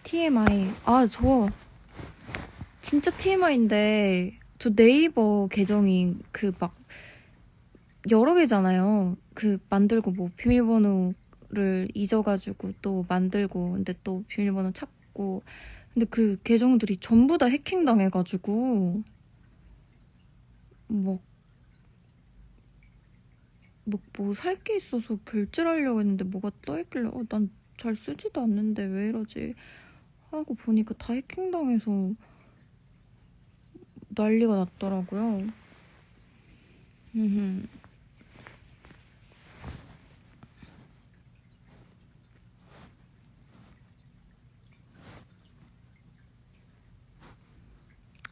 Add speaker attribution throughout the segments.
Speaker 1: TMI. 아, 저 진짜 TMI인데 저 네이버 계정이 그 막 여러 개잖아요. 그 만들고 뭐 비밀번호를 잊어가지고 또 만들고 근데 또 비밀번호 찾고 근데 그 계정들이 전부 다 해킹당해가지고 뭐 살 게 있어서 결제를 하려고 했는데 뭐가 떠있길래 난 잘 쓰지도 않는데 왜 이러지 하고 보니까 다 해킹당해서 난리가 났더라고요.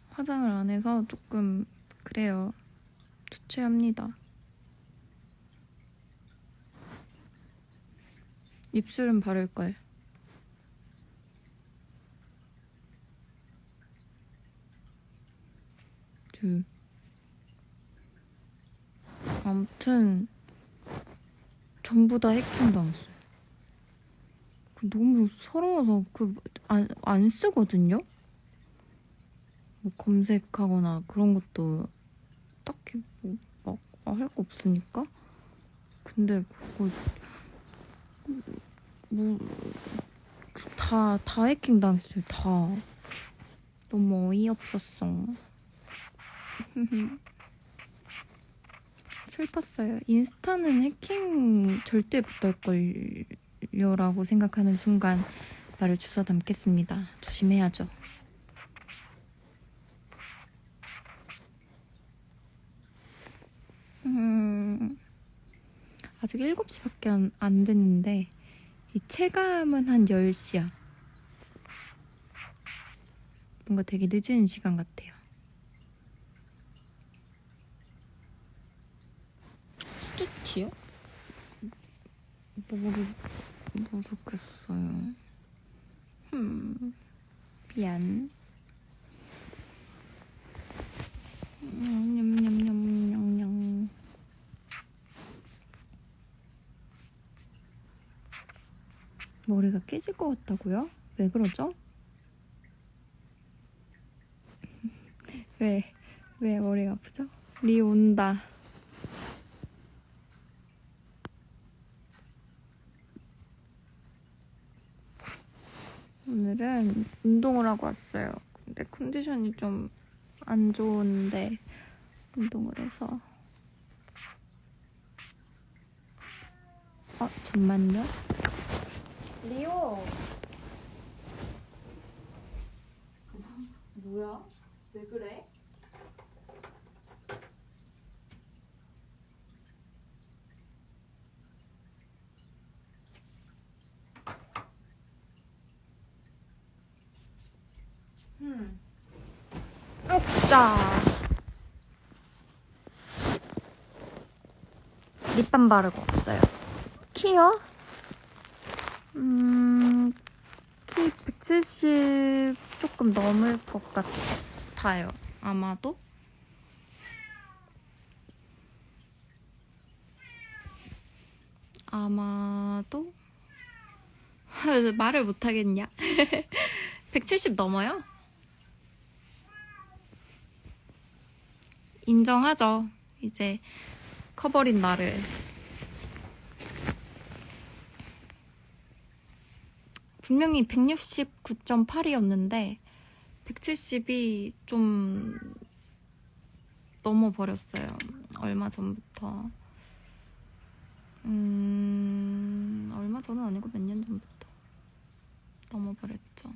Speaker 1: 화장을 안 해서 조금 그래요. 주체합니다. 입술은 바를걸. 아무튼 전부 다 해킹당했어요. 너무 서러워서 안 쓰거든요? 뭐 검색하거나 그런 것도 딱히 막 할 거 없으니까. 근데 그거 뭐 다 해킹 당했어요. 다. 너무 어이없었어. 슬펐어요. 인스타는 해킹 절대 못할걸요라고 생각하는 순간 말을 주워 담겠습니다. 조심해야죠. 아직 7시밖에 안 됐는데 이 체감은 한 10시야. 뭔가 되게 늦은 시간 같아요. 스티치요? 모르겠어요. 미안. 냠냠냠냠냠. 머리가 깨질 것 같다고요? 왜 그러죠? 왜 머리가 아프죠? 리 온다. 오늘은 운동을 하고 왔어요. 근데 컨디션이 좀 안 좋은데 운동을 해서. 잠만요. 리오. 뭐야? 왜 그래? 자. 립밤 바르고 왔어요. 키요? 키 170 조금 넘을 것 같아요. 아마도? 말을 못하겠냐? 170 넘어요? 인정하죠. 이제 커버린 나를. 분명히 169.8이었는데 170이 좀 넘어버렸어요. 얼마 전부터. 얼마 전은 아니고 몇 년 전부터 넘어버렸죠.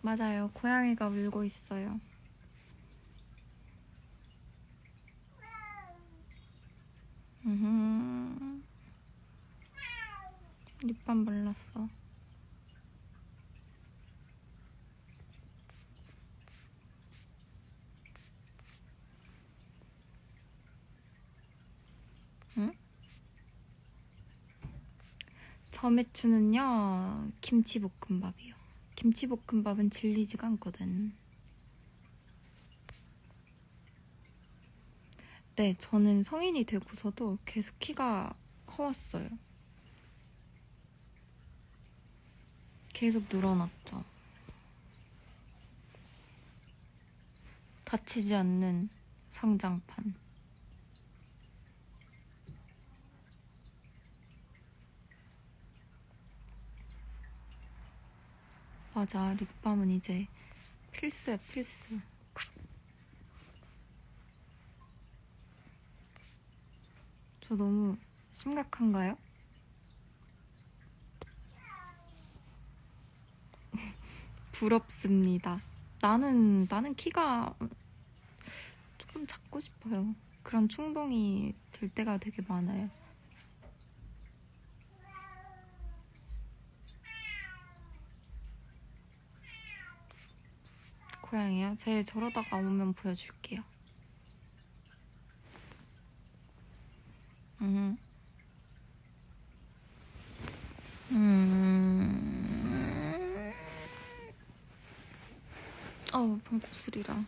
Speaker 1: 맞아요. 고양이가 울고 있어요. 립밤 발랐어. 응? 점액추는요, 김치볶음밥이요. 김치볶음밥은 질리지가 않거든. 네, 저는 성인이 되고서도 계속 키가 커왔어요. 계속 늘어났죠. 다치지 않는 성장판. 맞아, 립밤은 이제 필수야, 필수. 저 너무 심각한가요? 부럽습니다. 나는 키가 조금 작고 싶어요. 그런 충동이 들 때가 되게 많아요. 고양이요? 제 저러다가 오면 보여줄게요. 음. 방구슬이랑.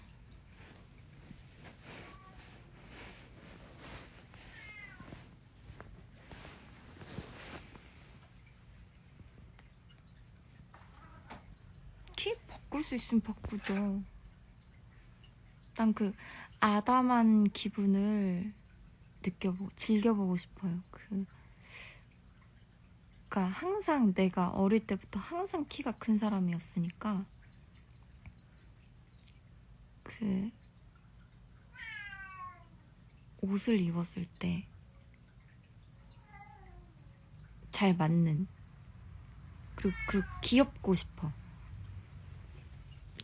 Speaker 1: 키 바꿀 수 있으면 바꾸죠. 난 그 아담한 기분을 즐겨보고 싶어요. 그러니까 항상 내가 어릴 때부터 항상 키가 큰 사람이었으니까 그 옷을 입었을 때 잘 맞는 그리고 귀엽고 싶어.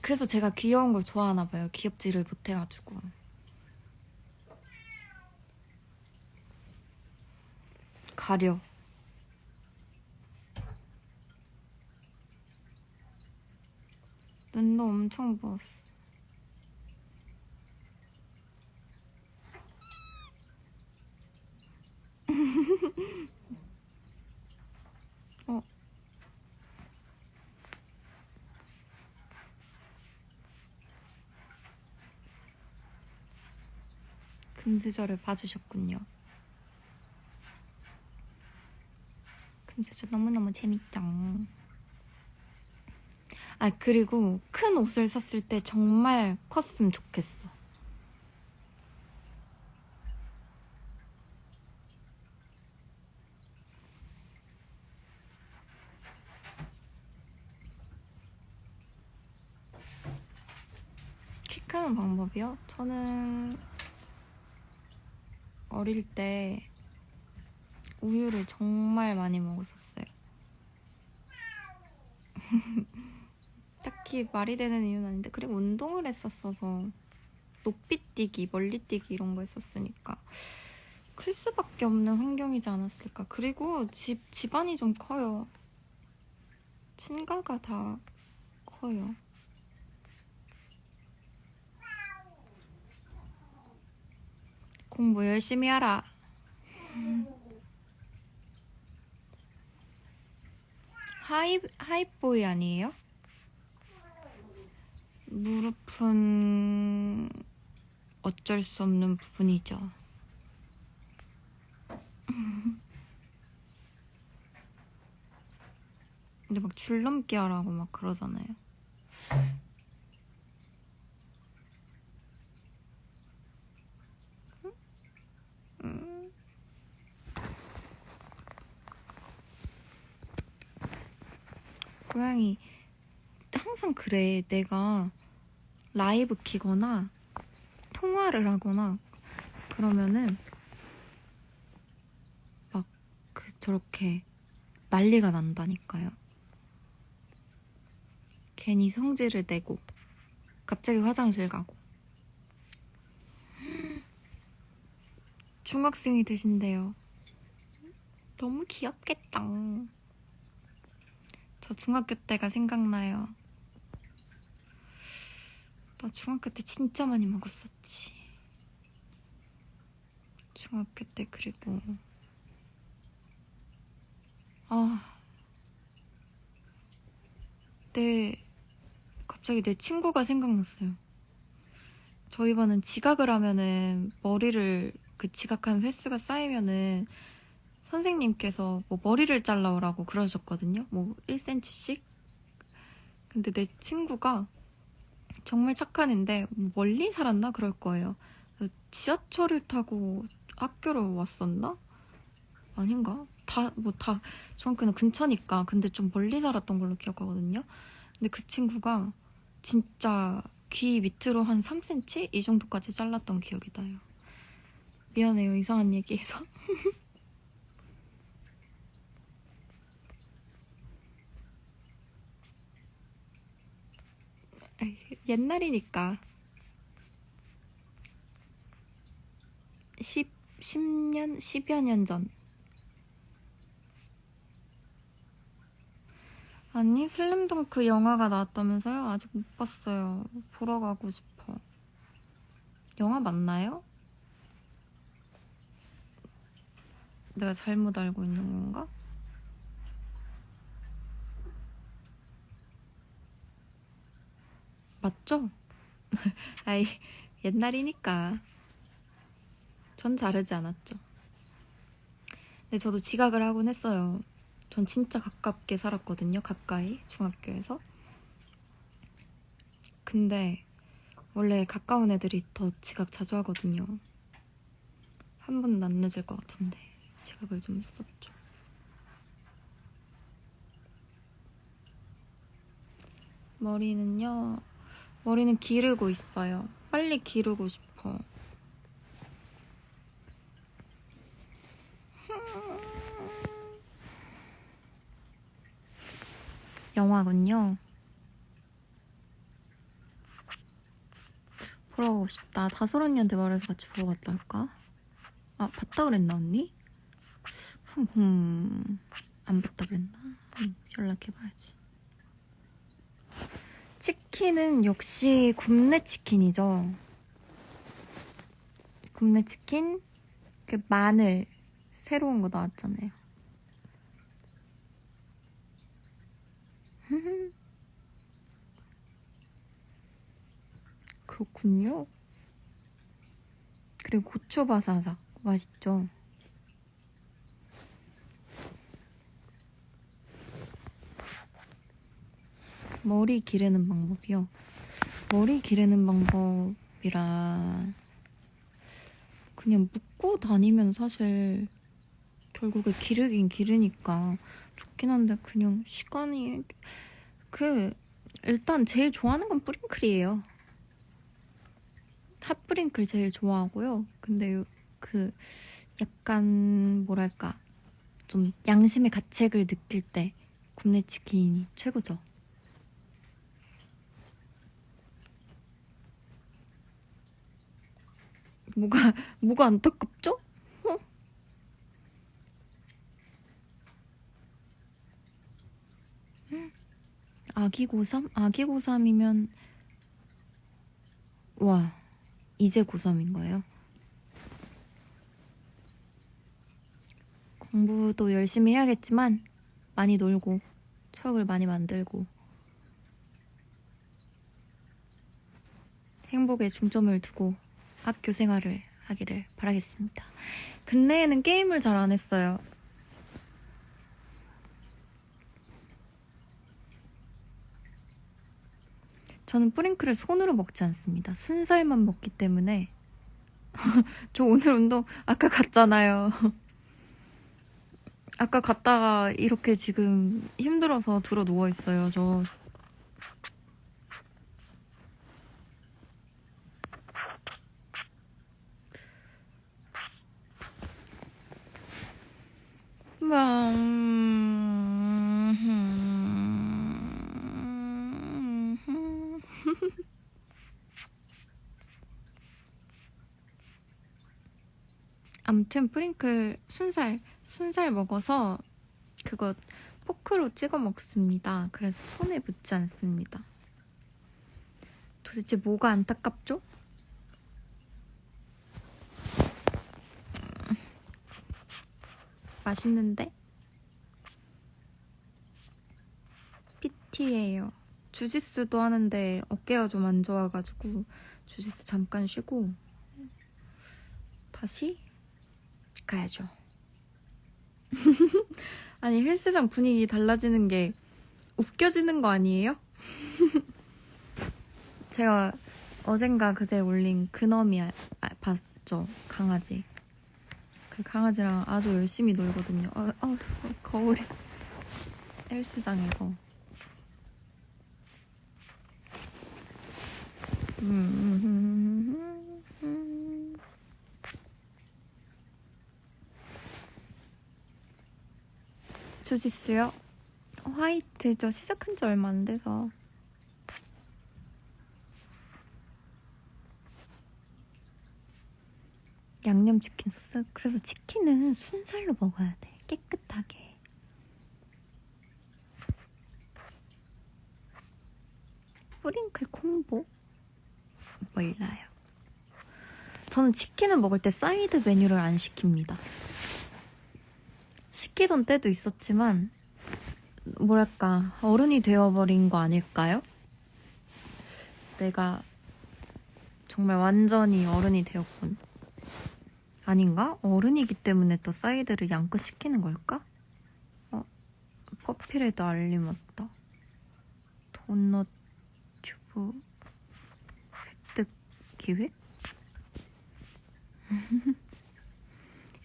Speaker 1: 그래서 제가 귀여운 걸 좋아하나 봐요. 귀엽지를 못해가지고. 가려. 눈도 엄청 부었어. 어. 금수저를 봐주셨군요. 금수저 너무너무 재밌죠. 아, 그리고 큰 옷을 샀을 때 정말 컸으면 좋겠어. 키 크는 방법이요? 저는 어릴 때 우유를 정말 많이 먹었었어요. 딱히 말이 되는 이유는 아닌데, 그리고 운동을 했었어서 높이 뛰기, 멀리 뛰기 이런 거 했었으니까 클 수밖에 없는 환경이지 않았을까. 그리고 집안이 좀 커요. 친가가 다 커요. 공부 열심히 하라. 하이보이 아니에요? 무릎은 어쩔 수 없는 부분이죠. 근데 막 줄넘기 하라고 막 그러잖아요. 고양이 항상 그래. 내가 라이브 키거나 통화를 하거나 그러면은 막 저렇게 난리가 난다니까요. 괜히 성질을 내고 갑자기 화장실 가고. 중학생이 되신대요. 너무 귀엽겠다. 저 중학교 때가 생각나요. 나 중학교 때 진짜 많이 먹었었지. 중학교 때. 그리고 갑자기 내 친구가 생각났어요. 저희 반은 지각을 하면은 머리를 지각한 횟수가 쌓이면은 선생님께서 뭐 머리를 잘라오라고 그러셨거든요. 뭐 1cm씩. 근데 내 친구가 정말 착한 애인데 멀리 살았나 그럴 거예요. 지하철을 타고 학교로 왔었나? 아닌가? 중학교는 근처니까. 근데 좀 멀리 살았던 걸로 기억하거든요. 근데 그 친구가 진짜 귀 밑으로 한 3cm? 이 정도까지 잘랐던 기억이 나요. 미안해요, 이상한 얘기해서. 옛날이니까. 10년? 10여 년 전. 아니, 슬램덩크 영화가 나왔다면서요? 아직 못 봤어요. 보러 가고 싶어. 영화 맞나요? 내가 잘못 알고 있는 건가? 맞죠? 아이, 옛날이니까. 전 자르지 않았죠. 근데 저도 지각을 하곤 했어요. 전 진짜 가깝게 살았거든요. 가까이, 중학교에서. 근데 원래 가까운 애들이 더 지각 자주 하거든요. 한 번은 안 늦을 것 같은데 지각을 좀 했었죠. 머리는요, 머리는 기르고 있어요. 빨리 기르고 싶어. 영화군요. 보러 가고 싶다. 다솔 언니한테 말해서 같이 보러 갔다 할까? 아, 봤다 그랬나 언니? 안 봤다 그랬나? 연락해봐야지. 치킨은 역시 굽네 치킨이죠. 굽네 치킨, 그 마늘 새로운 거 나왔잖아요. 그렇군요. 그리고 고추 바사삭 맛있죠. 머리 기르는 방법이요. 머리 기르는 방법이라 그냥 묶고 다니면 사실 결국에 기르긴 기르니까 좋긴 한데 그냥 시간이 일단 제일 좋아하는 건 뿌링클이에요. 핫뿌링클 제일 좋아하고요. 근데 약간 뭐랄까 좀 양심의 가책을 느낄 때 굽네 치킨이 최고죠. 뭐가 안타깝죠? 어? 아기 고3? 아기 고3이면 와, 이제 고3인 거예요? 공부도 열심히 해야겠지만 많이 놀고 추억을 많이 만들고 행복에 중점을 두고 학교 생활을 하기를 바라겠습니다. 근래에는 게임을 잘 안 했어요. 저는 뿌링클을 손으로 먹지 않습니다. 순살만 먹기 때문에 저 오늘 운동 아까 갔잖아요. 아까 갔다가 이렇게 지금 힘들어서 들어 누워있어요. 저 암튼 뿌링클 순살 먹어서 그거 포크로 찍어 먹습니다. 그래서 손에 묻지 않습니다. 도대체 뭐가 안타깝죠? 맛있는데? PT예요. 주짓수도 하는데 어깨가 좀 안 좋아가지고 주짓수 잠깐 쉬고 다시 가야죠. 아니 헬스장 분위기 달라지는 게 웃겨지는 거 아니에요? 제가 어젠가 그제 올린 그놈이 봤죠? 강아지. 그 강아지랑 아주 열심히 놀거든요. 거울이. 헬스장에서. 주짓수요? 화이트 저 시작한 지 얼마 안 돼서. 양념치킨 소스? 그래서 치킨은 순살로 먹어야 돼. 깨끗하게. 뿌링클 콤보? 몰라요. 저는 치킨을 먹을 때 사이드 메뉴를 안 시킵니다. 시키던 때도 있었지만 뭐랄까 어른이 되어버린 거 아닐까요? 내가 정말 완전히 어른이 되었군. 아닌가? 어른이기 때문에 또 사이드를 양껏 시키는 걸까? 커피레드 알림 왔다. 도넛 튜브 획득 기획?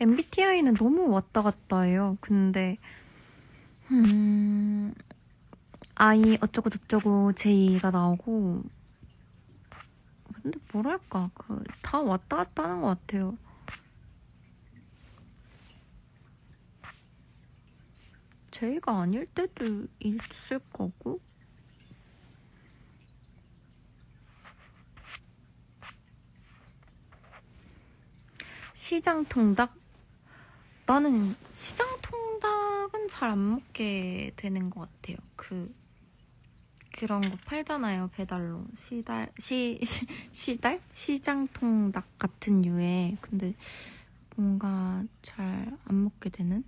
Speaker 1: MBTI는 너무 왔다 갔다 해요. 근데 I 어쩌고 저쩌고 J가 나오고 근데 뭐랄까 다 왔다 갔다 하는 것 같아요. J가 아닐 때도 있을 거고 시장 통닭? 나는 시장 통닭은 잘 안 먹게 되는 것 같아요. 그런 거 팔잖아요, 배달로. 시장 통닭 같은 류의. 근데 뭔가 잘 안 먹게 되는?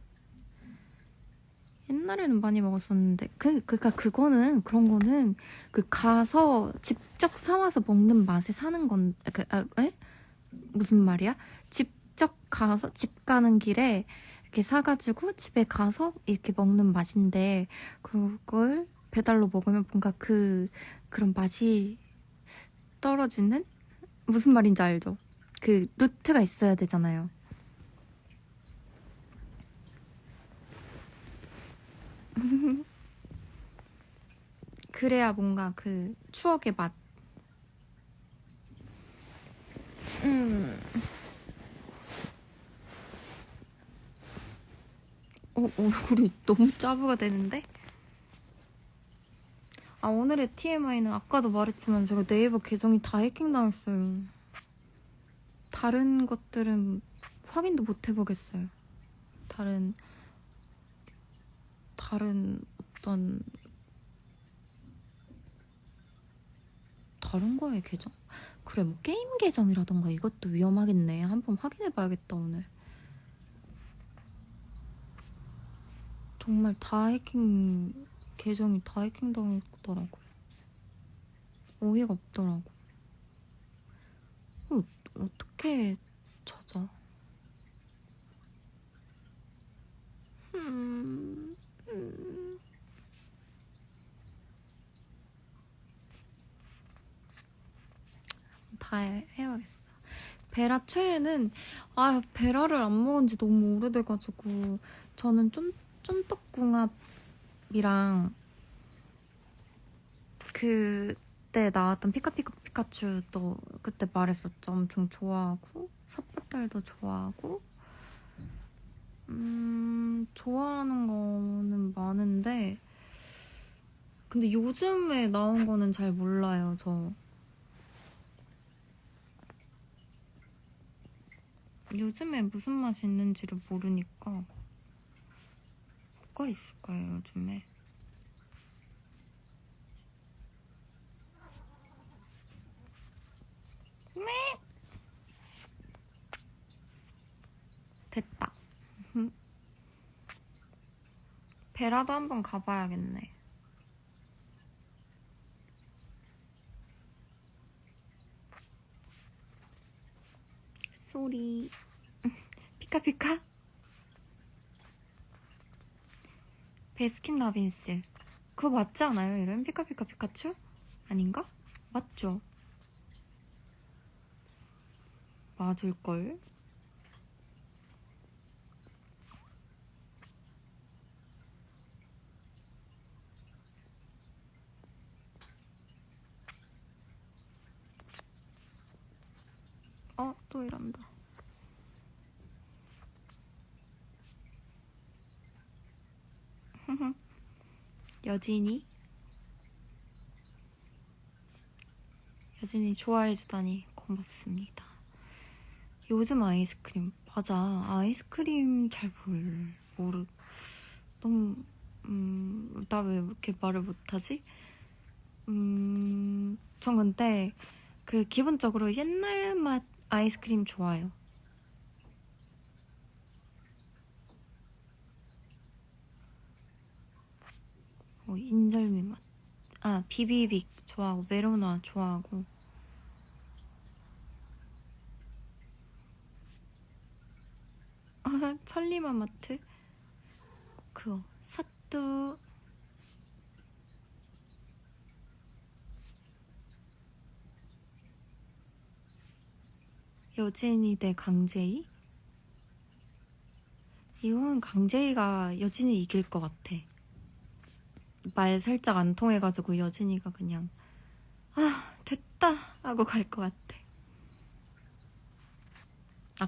Speaker 1: 옛날에는 많이 먹었었는데 그러니까 그런 거는 가서 직접 사와서 먹는 맛에 사는 건 무슨 말이야? 직접 가서 집 가는 길에 이렇게 사가지고 집에 가서 이렇게 먹는 맛인데 그걸 배달로 먹으면 뭔가 그런 맛이 떨어지는? 무슨 말인지 알죠? 그 루트가 있어야 되잖아요. 그래야 뭔가 그 추억의 맛. 얼굴이 너무 짜부가 되는데? 오늘의 TMI는 아까도 말했지만 제가 네이버 계정이 다 해킹당했어요. 다른 것들은 확인도 못 해보겠어요. 다른 어떤 다른 거의 계정? 그래 뭐 게임 계정이라던가 이것도 위험하겠네. 한번 확인해봐야겠다 오늘. 정말 계정이 다 해킹당했더라고요. 어이가 없더라고. 어떻게 찾아? 다 해야겠어. 베라 최애는 베라를 안 먹은 지 너무 오래돼가지고 저는 쫀떡궁합이랑 그때 나왔던 피카피카 피카츄도 그때 말했었죠. 엄청 좋아하고 삿바달도 좋아하고 좋아하는 거는 많은데 근데 요즘에 나온 거는 잘 몰라요. 저 요즘에 무슨 맛이 있는지를 모르니까 뭐가 있을까요 요즘에? 됐다. 베라도 한번 가봐야겠네. 쏘리. 피카피카? 베스킨라빈스. 그거 맞지 않아요? 이름? 피카피카 피카츄? 아닌가? 맞죠? 맞을걸? 또 이런다. 여진이 좋아해주다니 고맙습니다. 요즘 아이스크림, 맞아. 아이스크림 잘 너무, 나 왜 이렇게 말을 못하지? 전 근데 기본적으로 옛날 맛 아이스크림 좋아요. 인절미 맛. 비비빅 좋아하고, 메로나 좋아하고. 천리마마트? 그거, 사뚜. 여진이 대 강제이? 이건 강제이가 여진이 이길 것 같아. 말 살짝 안 통해가지고 여진이가 그냥 됐다 하고 갈 것 같아.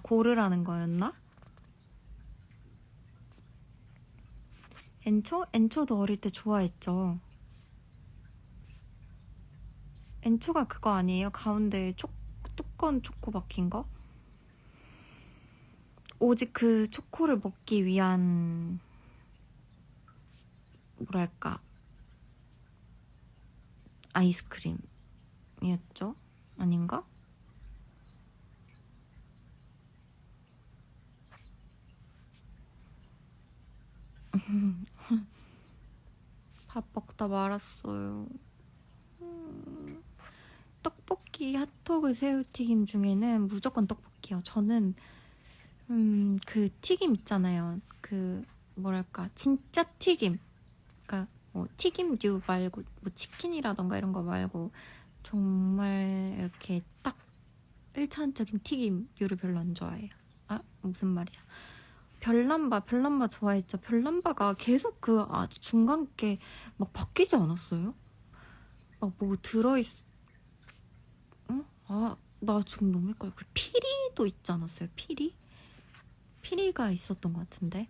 Speaker 1: 고르라는 거였나? 엔초? 엔초도 어릴 때 좋아했죠. 엔초가 그거 아니에요? 가운데 뚜껑 초코 박힌 거? 오직 그 초코를 먹기 위한 뭐랄까 아이스크림이었죠? 아닌가? 밥 먹다 말았어요. 떡볶이, 핫도그, 새우튀김 중에는 무조건 떡볶이요. 저는 그 튀김 있잖아요. 뭐랄까 진짜 튀김. 그러니까 뭐 튀김류 말고 뭐 치킨이라던가 이런 거 말고 정말 이렇게 딱 1차원적인 튀김류를 별로 안 좋아해요. 무슨 말이야. 별남바 좋아했죠. 별남바가 계속 아주 중간께 막 바뀌지 않았어요? 막 뭐 들어있... 어? 나 지금 너무 헷갈려. 피리도 있지 않았어요? 피리가 있었던 것 같은데.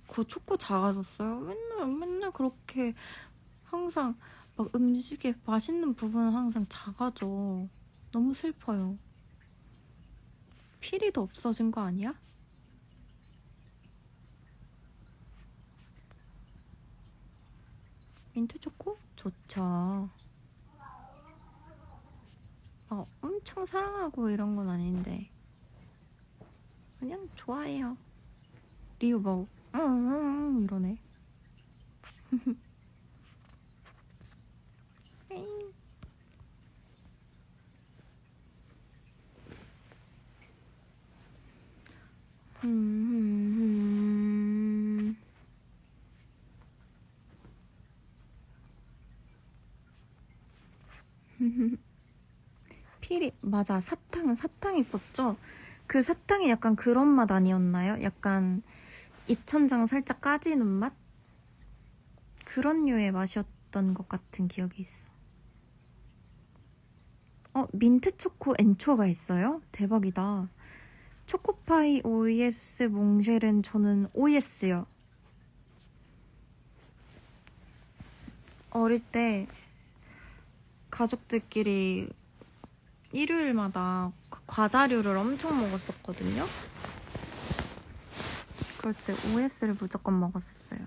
Speaker 1: 그거 초코 작아졌어요. 맨날 그렇게 항상 막 음식에 맛있는 부분은 항상 작아져. 너무 슬퍼요. 피리도 없어진 거 아니야? 민트 초코? 좋죠. 엄청 사랑하고 이런 건 아닌데 그냥 좋아해요. 리우 뭐 이러네. 피리 맞아. 사탕 있었죠. 그 사탕이 약간 그런 맛 아니었나요? 약간 입천장 살짝 까지는 맛? 그런 류의 맛이었던 것 같은 기억이 있어. 민트 초코 엔초가 있어요? 대박이다. 초코파이 OES 몽쉘은 저는 OES요. 어릴 때 가족들끼리 일요일마다 과자류를 엄청 먹었었거든요. 그럴 때 OS를 무조건 먹었었어요.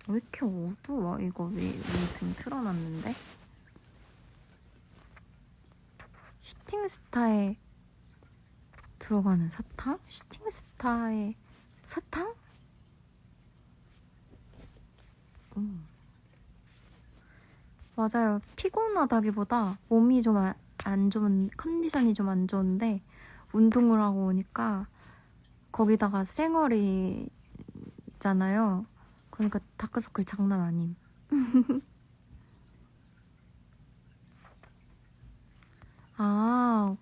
Speaker 1: 왜 이렇게 어두워? 이거 왜 등 틀어놨는데? 슈팅스타에 들어가는 사탕? 슈팅스타에 사탕? 맞아요. 피곤하다기보다 몸이 좀 안 좋은, 컨디션이 좀 안 좋은데 운동을 하고 오니까 거기다가 쌩얼이 있잖아요. 그러니까 다크서클 장난 아님. 아,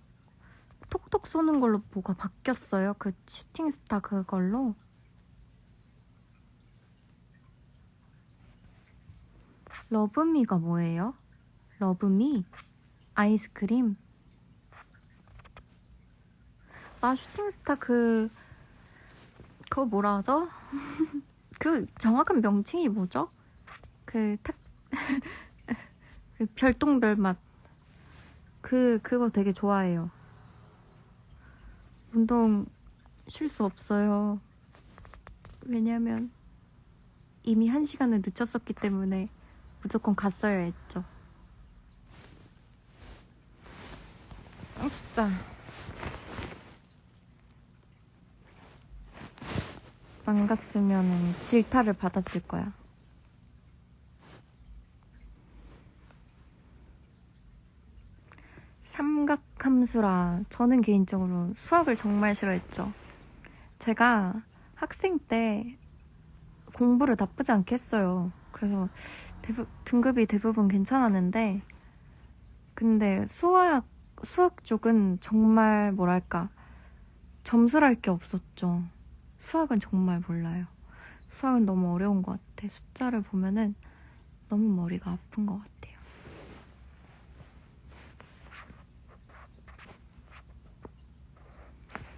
Speaker 1: 톡톡 쏘는 걸로 뭐가 바뀌었어요? 그 슈팅스타 그걸로? 러브미가 뭐예요? 러브미? 아이스크림? 나 슈팅스타 그거 뭐라 하죠? 그 정확한 명칭이 뭐죠? 그 그 별똥별 맛. 그거 되게 좋아해요. 운동 쉴 수 없어요. 왜냐면 이미 1시간을 늦췄었기 때문에 무조건 갔어야 했죠. 자, 안 갔으면 질타를 받았을 거야. 삼각함수라 저는 개인적으로 수학을 정말 싫어했죠. 제가 학생 때 공부를 나쁘지 않게 했어요. 그래서 등급이 대부분 괜찮았는데 근데 수학 쪽은 정말 뭐랄까 점수랄 게 없었죠. 수학은 정말 몰라요. 수학은 너무 어려운 것 같아. 숫자를 보면은 너무 머리가 아픈 것 같아요.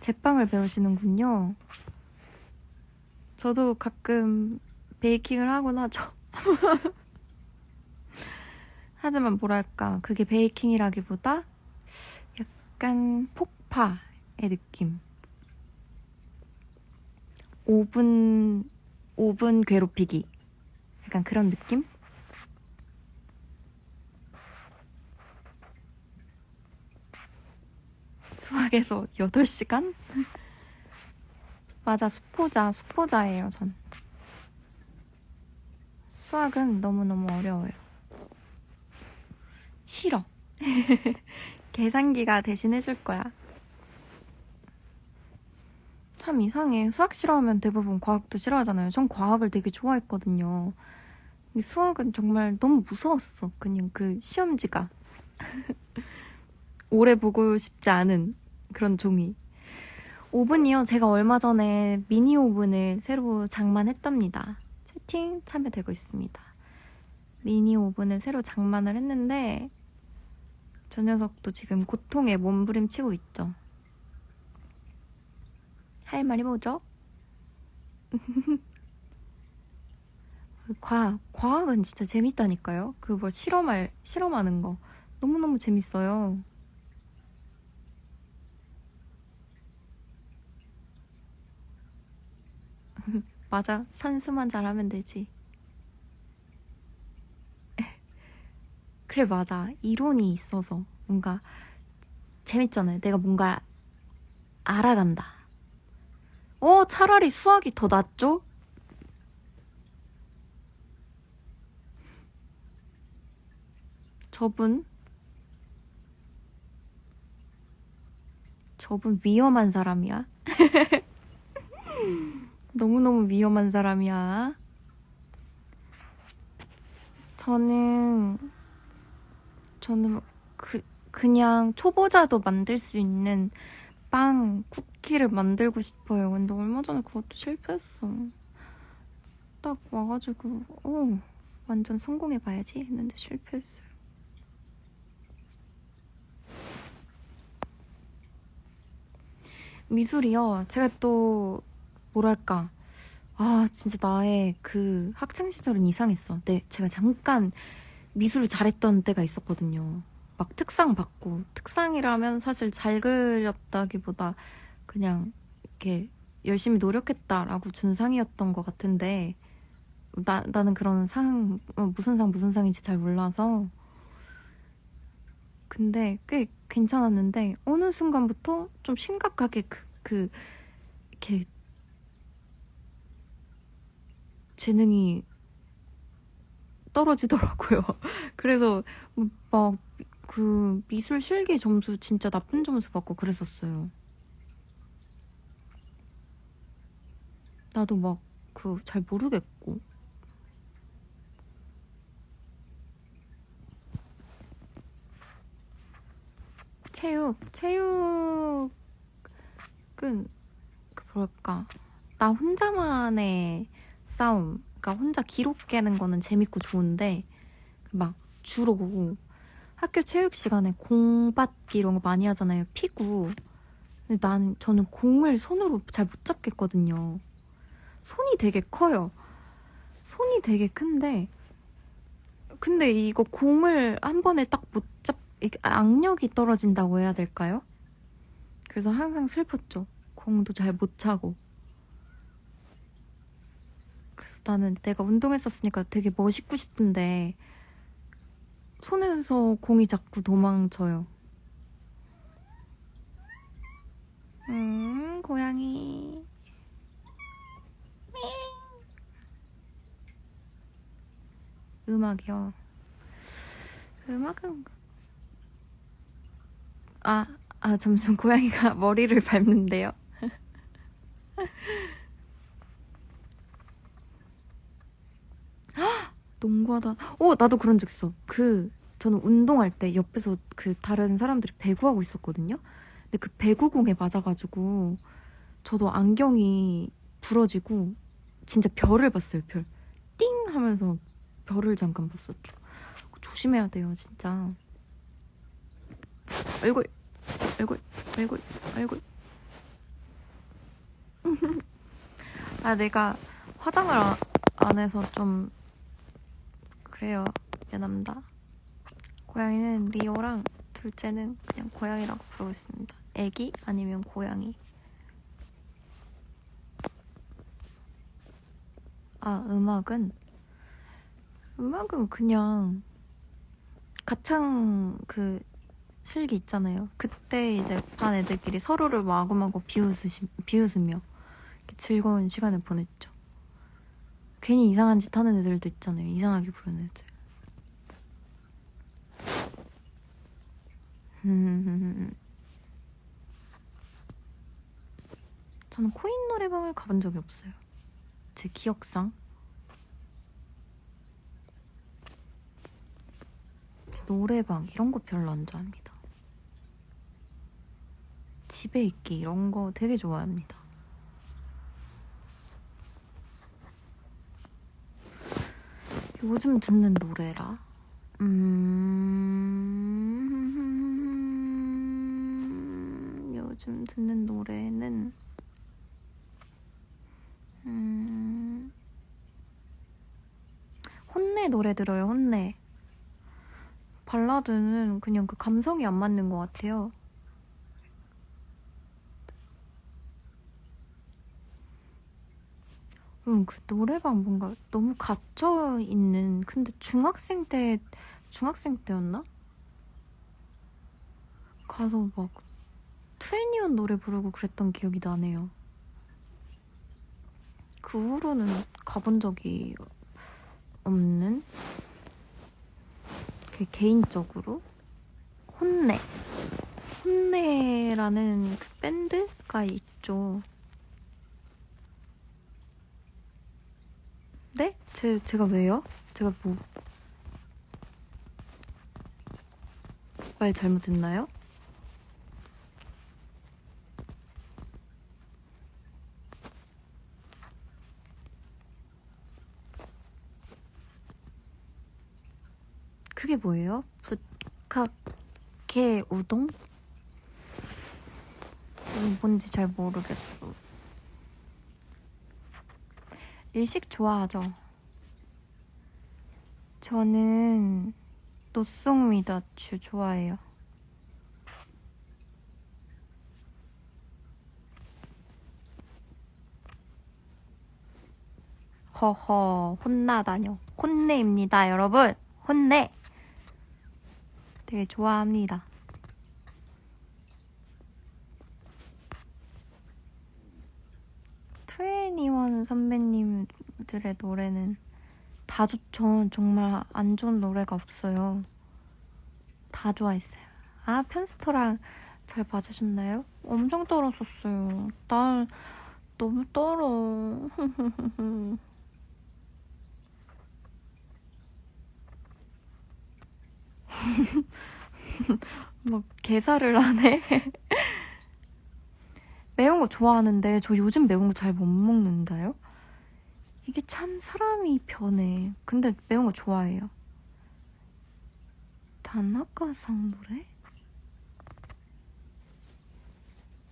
Speaker 1: 제빵을 배우시는군요. 저도 가끔 베이킹을 하곤 하죠. 하지만 뭐랄까 그게 베이킹이라기보다 약간 폭파의 느낌. 오븐 괴롭히기. 약간 그런 느낌? 수학에서 8시간? 맞아, 수포자예요, 전. 수학은 너무너무 어려워요. 싫어. 계산기가 대신해줄 거야. 참 이상해. 수학 싫어하면 대부분 과학도 싫어하잖아요. 전 과학을 되게 좋아했거든요. 근데 수학은 정말 너무 무서웠어. 그냥 그 시험지가. 오래 보고 싶지 않은 그런 종이. 오븐이요. 제가 얼마 전에 미니 오븐을 새로 장만했답니다. 채팅 참여되고 있습니다. 미니 오븐을 새로 장만을 했는데 저 녀석도 지금 고통에 몸부림치고 있죠. 할 말이 뭐죠? 과학은 진짜 재밌다니까요. 그 뭐 실험하는 거 너무너무 재밌어요. 맞아, 산수만 잘하면 되지. 그래, 맞아. 이론이 있어서 뭔가 재밌잖아요. 내가 뭔가 알아간다. 차라리 수학이 더 낫죠? 저분 위험한 사람이야. 너무너무 위험한 사람이야. 저는 그냥 초보자도 만들 수 있는 빵, 쿠키를 만들고 싶어요. 근데 얼마 전에 그것도 실패했어. 딱 와가지고 완전 성공해봐야지 했는데 실패했어요. 미술이요. 제가 또 뭐랄까 진짜 나의 그 학창 시절은 이상했어. 네, 제가 잠깐 미술을 잘했던 때가 있었거든요. 막 특상 받고, 특상이라면 사실 잘 그렸다기보다 그냥 이렇게 열심히 노력했다라고 준 상이었던 것 같은데 나는 그런 상 무슨 상인지 잘 몰라서. 근데 꽤 괜찮았는데 어느 순간부터 좀 심각하게 이렇게 재능이 떨어지더라고요. 그래서 막 그 미술 실기 점수 진짜 나쁜 점수 받고 그랬었어요. 나도 막 잘 모르겠고 체육은 그 뭐랄까, 나 혼자만의 싸움. 그러니까 혼자 기록 깨는 거는 재밌고 좋은데 막 주로 학교 체육 시간에 공받기 이런 거 많이 하잖아요. 피구. 근데 저는 공을 손으로 잘 못 잡겠거든요. 손이 되게 커요. 손이 되게 큰데 근데 이거 공을 한 번에 딱 못 이게 악력이 떨어진다고 해야 될까요? 그래서 항상 슬펐죠. 공도 잘 못 차고. 그래서 나는 내가 운동했었으니까 되게 멋있고 싶은데 손에서 공이 자꾸 도망쳐요. 고양이. 음악이요. 음악은 잠시만, 고양이가 머리를 밟는데요. 농구하다. 나도 그런 적 있어. 저는 운동할 때 옆에서 다른 사람들이 배구하고 있었거든요. 근데 그 배구공에 맞아가지고 저도 안경이 부러지고 진짜 별을 봤어요. 별. 띵 하면서 별을 잠깐 봤었죠. 조심해야 돼요, 진짜. 얼굴. 내가 화장을 안 해서 좀 그래요. 미안합니다. 고양이는 리오랑 둘째는 그냥 고양이라고 부르고 있습니다. 애기 아니면 고양이. 음악은 그냥 가창 실기 있잖아요. 그때 이제 반 애들끼리 서로를 마구마구 비웃으며 이렇게 즐거운 시간을 보냈죠. 괜히 이상한 짓 하는 애들도 있잖아요. 이상하게 부르는 애들. 저는 코인 노래방을 가본 적이 없어요. 제 기억상. 노래방 이런 거 별로 안 좋아합니다. 집에 있기 이런 거 되게 좋아합니다. 요즘 듣는 노래라? 요즘 듣는 노래는 혼내 노래 들어요. 혼내. 발라드는 그냥 감성이 안 맞는 것 같아요. 노래방 뭔가 너무 갇혀있는. 근데 중학생 때였나? 가서 막 트웬티원 노래 부르고 그랬던 기억이 나네요. 그 후로는 가본 적이 없는? 개인적으로 혼내라는 밴드가 있죠. 네? 제가 왜요? 제가 말 잘못했나요? 그게 뭐예요? 북학개 우동? 뭔지 잘 모르겠어. 일식 좋아하죠? 저는 노송미다추 좋아해요. 허허, 혼나다뇨. 혼내입니다, 여러분. 혼내. 되게 좋아합니다. 트웬티원 선배님들의 노래는 다 좋죠. 정말 안 좋은 노래가 없어요. 다 좋아했어요. 편스토랑 잘 봐주셨나요? 엄청 떨었었어요. 난 너무 떨어. 막 게살을 하네. 매운 거 좋아하는데 저 요즘 매운 거 잘 못 먹는다요? 이게 참 사람이 변해. 근데 매운 거 좋아해요. 다나카상 노래?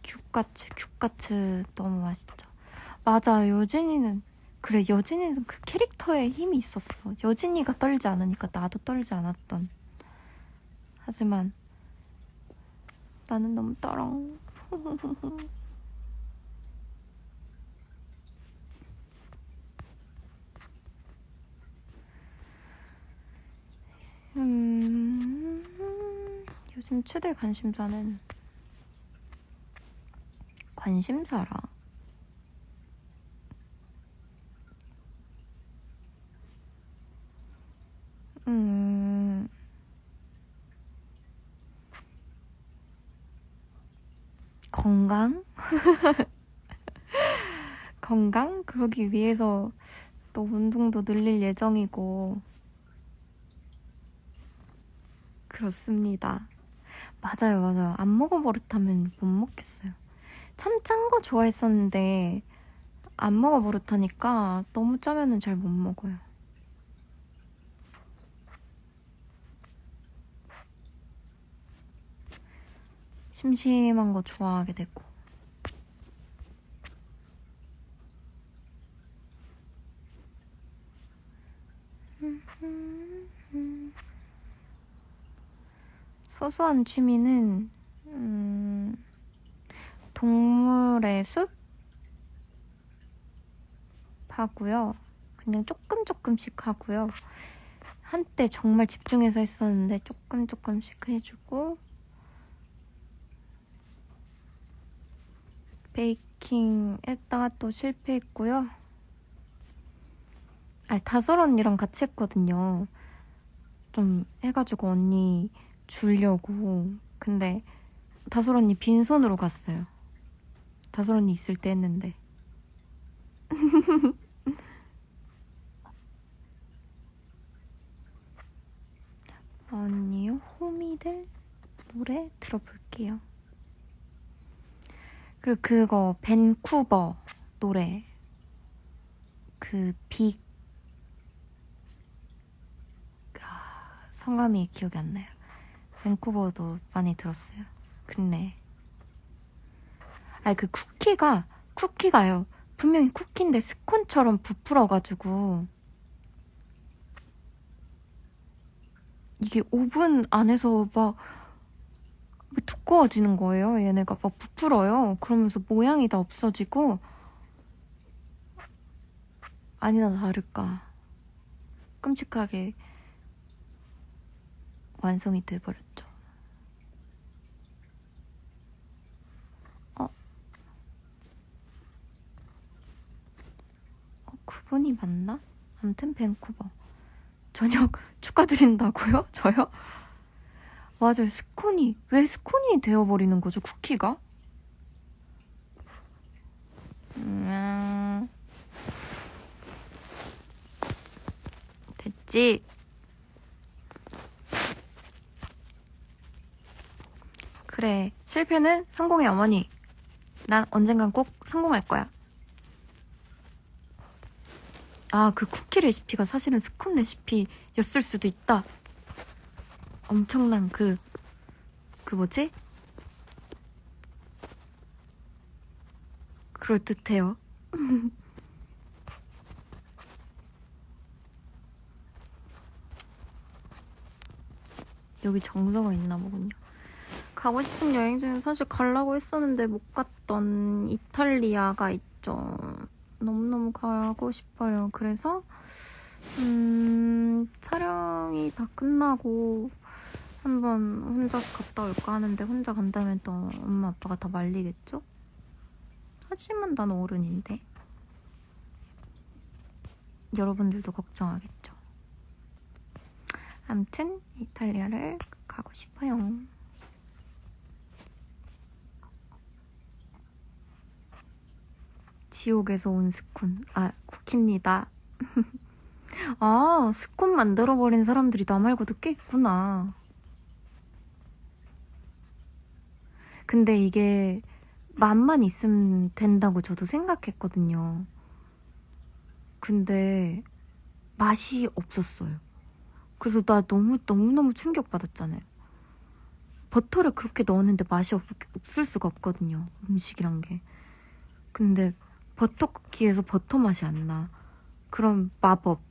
Speaker 1: 큐카츠 너무 맛있죠. 맞아, 여진이는 그래, 여진이는 그 캐릭터에 힘이 있었어. 여진이가 떨지 않으니까 나도 떨지 않았던. 하지만 나는 너무 떨어. 요즘 최대 관심사는 관심사라. 건강? 건강? 그러기 위해서 또 운동도 늘릴 예정이고. 그렇습니다. 맞아요, 맞아요. 안 먹어버릇하면 못 먹겠어요. 참 짠 거 좋아했었는데 안 먹어버릇하니까 너무 짜면은 잘 못 먹어요. 심심한 거 좋아하게 되고. 소소한 취미는 동물의 숲 하고요. 그냥 조금씩 하고요. 한때 정말 집중해서 했었는데 조금씩 해주고, 베이킹 했다가 또 실패했고요. 다솔 언니랑 같이 했거든요. 좀 해가지고 언니 주려고. 근데 다솔 언니 빈손으로 갔어요. 다솔 언니 있을 때 했는데. 아니요, 호미들 노래 들어볼게요. 그리고 그거 밴쿠버 노래, 그 성함이 기억이 안 나요. 밴쿠버도 많이 들었어요. 근데 그 쿠키가요. 분명히 쿠키인데 스콘처럼 부풀어가지고 이게 오븐 안에서 막 두꺼워지는 거예요. 얘네가 막 부풀어요. 그러면서 모양이 다 없어지고, 아니나 다를까 끔찍하게 완성이 돼버렸죠. 그분이 맞나? 아무튼 밴쿠버 저녁 축하드린다고요? 저요? 맞아요. 왜 스콘이 되어버리는 거죠, 쿠키가? 됐지? 그래, 실패는 성공의 어머니. 난 언젠간 꼭 성공할 거야. 그 쿠키 레시피가 사실은 스콘 레시피였을 수도 있다. 엄청난 그 뭐지? 그럴듯해요. 여기 정서가 있나 보군요. 가고 싶은 여행지는 사실 가려고 했었는데 못 갔던 이탈리아가 있죠. 너무너무 가고 싶어요. 그래서 촬영이 다 끝나고 한번 혼자 갔다 올까 하는데, 혼자 간다면 또 엄마 아빠가 다 말리겠죠? 하지만 난 어른인데 여러분들도 걱정하겠죠. 암튼 이탈리아를 가고 싶어요. 지옥에서 온 스콘. 쿠키입니다. 스콘 만들어버린 사람들이 나 말고도 꽤 있구나. 근데 이게 맛만 있으면 된다고 저도 생각했거든요. 근데 맛이 없었어요. 그래서 나 너무너무 충격받았잖아요. 버터를 그렇게 넣었는데 맛이 없을 수가 없거든요. 음식이란 게. 근데 버터 쿠키에서 버터 맛이 안 나. 그럼 마법.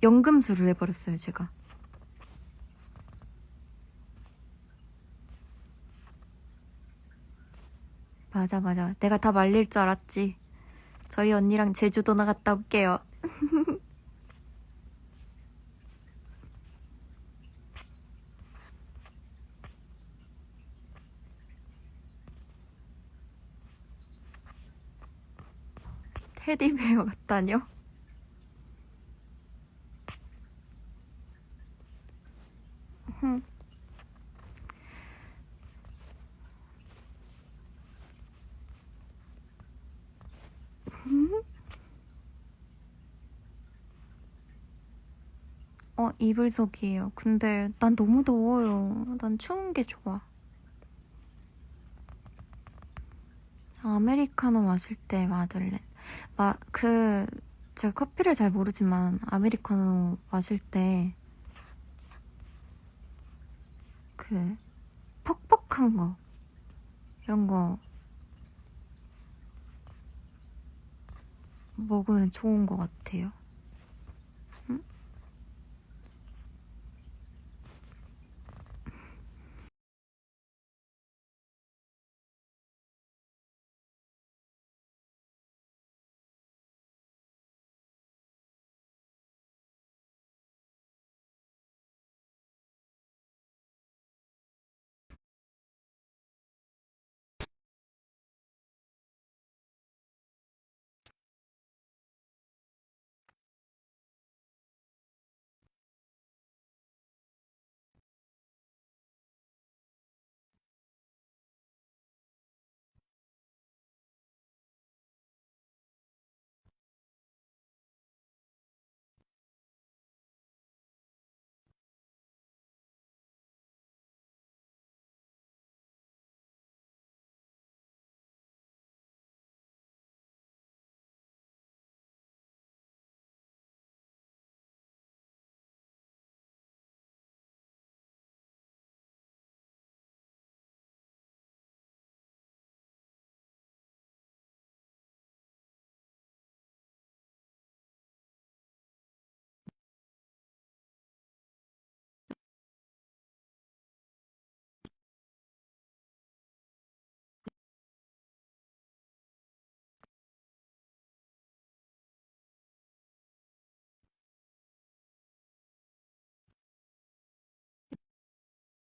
Speaker 1: 연금술을 해버렸어요, 제가. 맞아, 맞아. 내가 다 말릴 줄 알았지. 저희 언니랑 제주도 나갔다 올게요. 테디베어 같다뇨? 이불속이에요. 근데 난 너무 더워요. 난 추운 게 좋아. 아메리카노 마실 때 마들렌. 제가 커피를 잘 모르지만 아메리카노 마실 때 그 퍽퍽한 거 이런 거 먹으면 좋은 것 같아요.